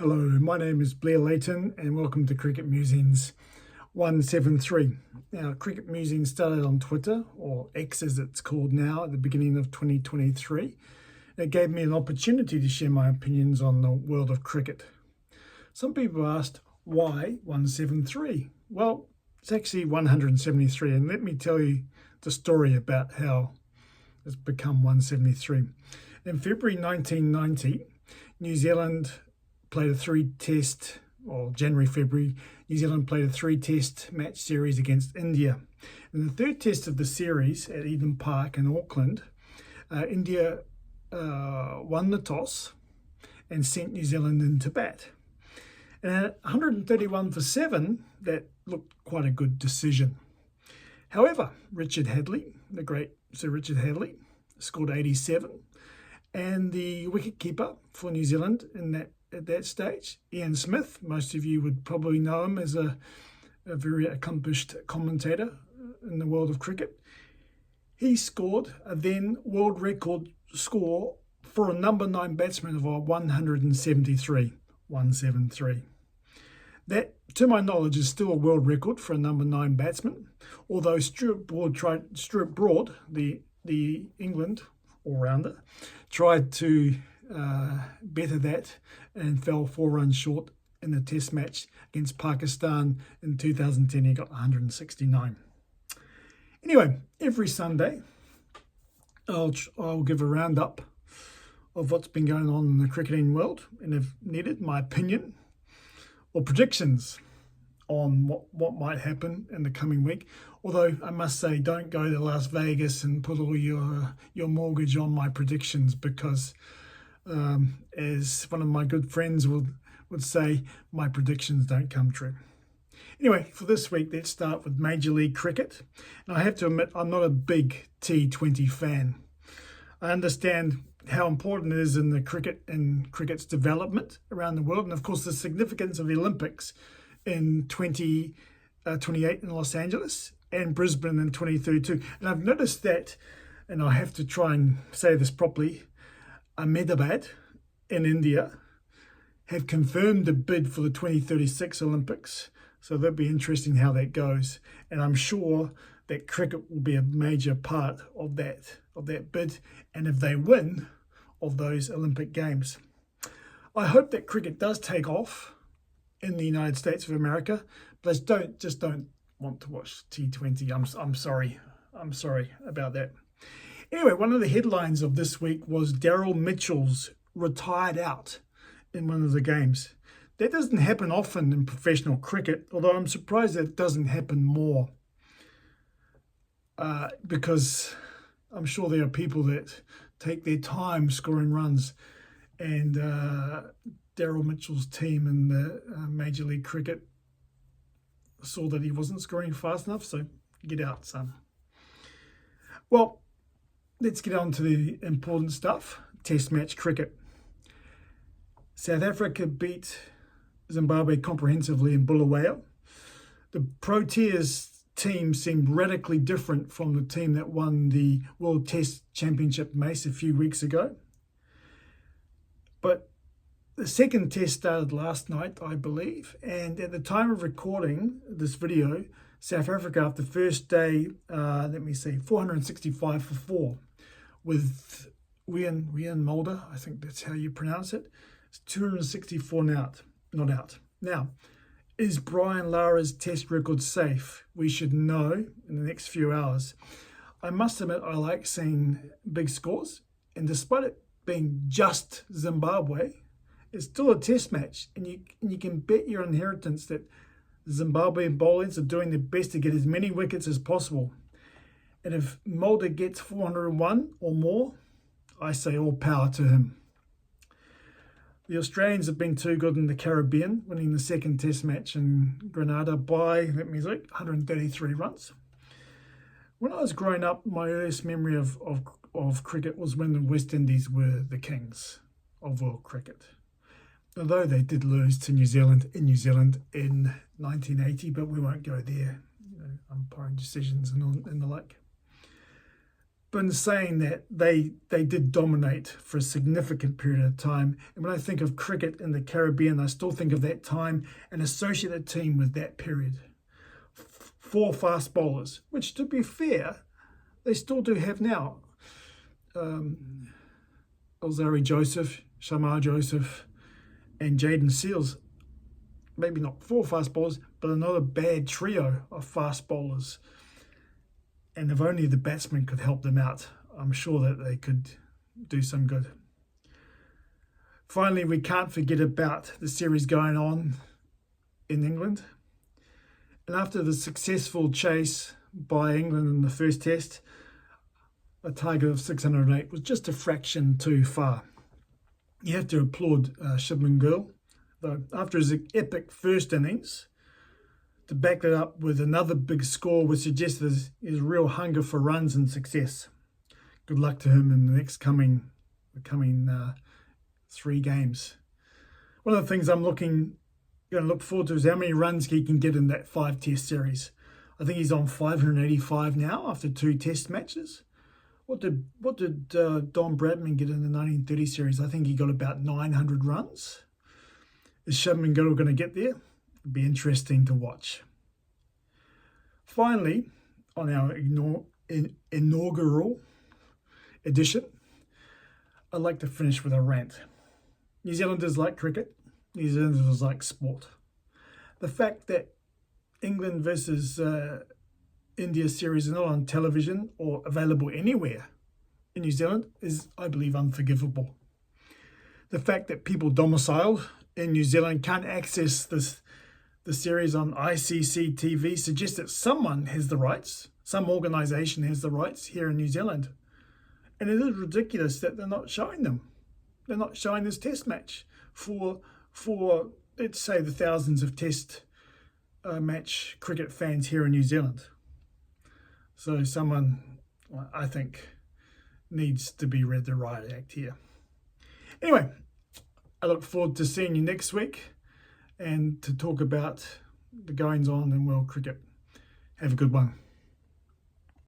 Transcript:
Hello, my name is Blair Layton and welcome to Cricket Musings 173. Now, Cricket Musings started on Twitter, or X as it's called now, at the beginning of 2023. It gave me an opportunity to share my opinions on the world of cricket. Some people asked, why 173? Well, it's actually 173, and let me tell you the story about how it's become 173. In February 1990, New Zealand played a three-test, or January-February, New Zealand played a three-test match series against India. In the third test of the series at Eden Park in Auckland, India won the toss and sent New Zealand in to bat. And at 131 for 7, that looked quite a good decision. However, Richard Hadlee, the great Sir Richard Hadlee, scored 87, and the wicketkeeper for New Zealand at that stage, Ian Smith, most of you would probably know him as a very accomplished commentator in the world of cricket. He scored a then world record score for a number 9 batsman of 173. That, to my knowledge, is still a world record for a number 9 batsman, although Stuart Broad, the England all-rounder, tried to better that and fell 4 runs short in the test match against Pakistan in 2010. He got 169. Anyway, every Sunday I'll give a roundup of what's been going on in the cricketing world, and if needed, my opinion or predictions on what might happen in the coming week. Although I must say, don't go to Las Vegas and put all your mortgage on my predictions, because as one of my good friends would say, my predictions don't come true. Anyway, for this week, let's start with Major League Cricket. And I have to admit, I'm not a big T20 fan. I understand how important it is in the cricket and cricket's development around the world, and of course the significance of the Olympics in 2028 in Los Angeles and Brisbane in 2032. And I've noticed that, and I have to try and say this properly, Ahmedabad in India have confirmed a bid for the 2036 Olympics. So that'll be interesting how that goes. And I'm sure that cricket will be a major part of that bid, and if they win, of those Olympic Games. I hope that cricket does take off in the United States of America, but I just don't want to watch T20. I'm sorry about that. Anyway, one of the headlines of this week was Daryl Mitchell's retired out in one of the games. That doesn't happen often in professional cricket, although I'm surprised that it doesn't happen more, because I'm sure there are people that take their time scoring runs, and Daryl Mitchell's team in the Major League Cricket saw that he wasn't scoring fast enough, so get out, son. Well, let's get on to the important stuff. Test match cricket. South Africa beat Zimbabwe comprehensively in Bulawayo. The Proteas team seemed radically different from the team that won the World Test Championship Mace a few weeks ago. But the second test started last night, I believe, and at the time of recording this video, South Africa, after the first day, 465 for 4, with Rian Mulder, I think that's how you pronounce it. It's 264 not out. Now, is Brian Lara's test record safe? We should know in the next few hours. I must admit, I like seeing big scores, and despite it being just Zimbabwe, it's still a test match, and you can bet your inheritance that Zimbabwean bowlers are doing their best to get as many wickets as possible. And if Mulder gets 401 or more, I say all power to him. The Australians have been too good in the Caribbean, winning the second test match in Grenada by, 133 runs. When I was growing up, my earliest memory of cricket was when the West Indies were the kings of world cricket. Although they did lose to New Zealand in 1980, but we won't go there. Umpiring decisions and the like. been saying that they did dominate for a significant period of time. And when I think of cricket in the Caribbean, I still think of that time and associate a team with that period. 4 fast bowlers, which, to be fair, they still do have now. Alzari Joseph, Shamar Joseph, and Jaden Seals. Maybe not 4 fast bowlers, but another bad trio of fast bowlers. And if only the batsmen could help them out, I'm sure that they could do some good. Finally, we can't forget about the series going on in England. And after the successful chase by England in the first test, a target of 608 was just a fraction too far. You have to applaud Shubman Gill, though, after his epic first innings, to back that up with another big score would suggest his real hunger for runs and success. Good luck to him in the next coming 3 games. One of the things I'm going to look forward to is how many runs he can get in that 5-test series. I think he's on 585 now after 2 test matches. What did Don Bradman get in the 1930 series? I think he got about 900 runs. Is Shubman Gill going to get there? It'd be interesting to watch. Finally, on our inaugural edition, I'd like to finish with a rant. New Zealanders like cricket. New Zealanders like sport. The fact that England versus India series is not on television or available anywhere in New Zealand is, I believe, unforgivable. The fact that people domiciled in New Zealand can't access the series on ICC TV suggests that someone has the rights, some organisation has the rights here in New Zealand. And it is ridiculous that they're not showing them. They're not showing this test match for let's say, the thousands of test match cricket fans here in New Zealand. So someone, I think, needs to be read the riot act here. Anyway, I look forward to seeing you next week and to talk about the goings on in world cricket. Have a good one.